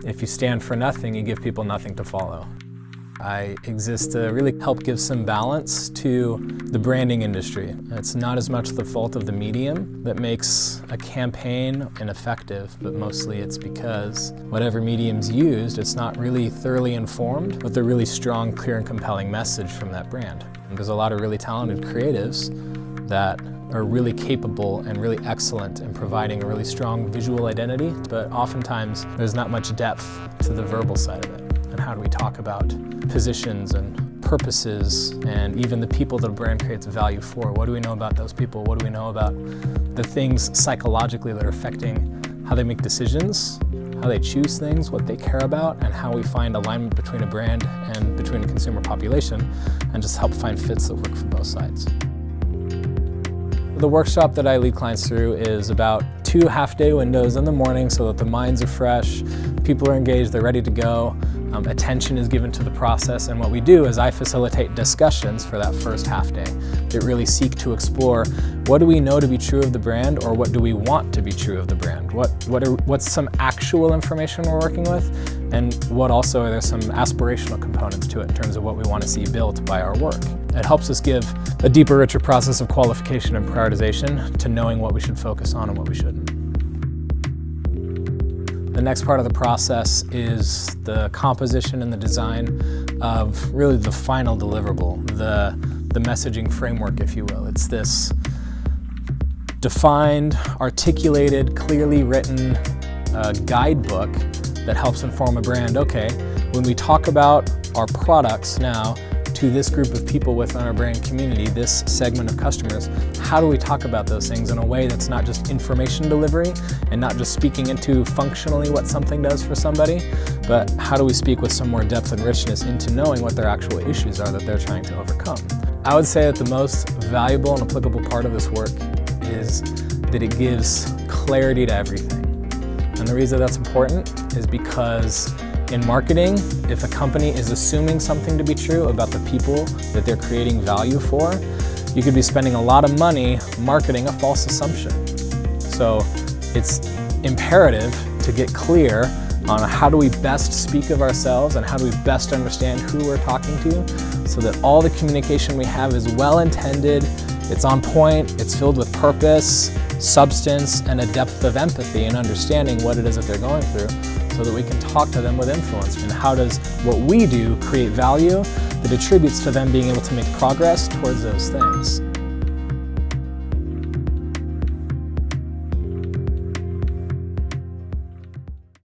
If you stand for nothing, you give people nothing to follow. I exist to really help give some balance to the branding industry. It's not as much the fault of the medium that makes a campaign ineffective, but mostly it's because whatever medium's used, it's not really thoroughly informed with a really strong, clear, and compelling message from that brand. There's a lot of really talented creatives that are really capable and really excellent in providing a really strong visual identity, but oftentimes there's not much depth to the verbal side of it. And how do we talk about positions and purposes and even the people that a brand creates value for? What do we know about those people? What do we know about the things psychologically that are affecting how they make decisions, how they choose things, what they care about, and how we find alignment between a brand and between a consumer population, and just help find fits that work for both sides. The workshop that I lead clients through is about 2 half-day windows in the morning so that the minds are fresh, people are engaged, they're ready to go, attention is given to the process, and what we do is I facilitate discussions for that first half day that really seek to explore what do we know to be true of the brand, or what do we want to be true of the brand? What's some actual information we're working with, and what also are there some aspirational components to it in terms of what we want to see built by our work. It helps us give a deeper, richer process of qualification and prioritization to knowing what we should focus on and what we shouldn't. The next part of the process is the composition and the design of really the final deliverable, the messaging framework, if you will. It's this defined, articulated, clearly written guidebook that helps inform a brand. Okay, when we talk about our products now to this group of people within our brand community, this segment of customers, how do we talk about those things in a way that's not just information delivery and not just speaking into functionally what something does for somebody, but how do we speak with some more depth and richness into knowing what their actual issues are that they're trying to overcome. I would say that the most valuable and applicable part of this work is that it gives clarity to everything. And the reason that's important is because in marketing, if a company is assuming something to be true about the people that they're creating value for, you could be spending a lot of money marketing a false assumption. So it's imperative to get clear on how do we best speak of ourselves and how do we best understand who we're talking to so that all the communication we have is well-intended, it's on point, it's filled with purpose, substance, and a depth of empathy and understanding what it is that they're going through, so that we can talk to them with influence. And how does what we do create value that attributes to them being able to make progress towards those things?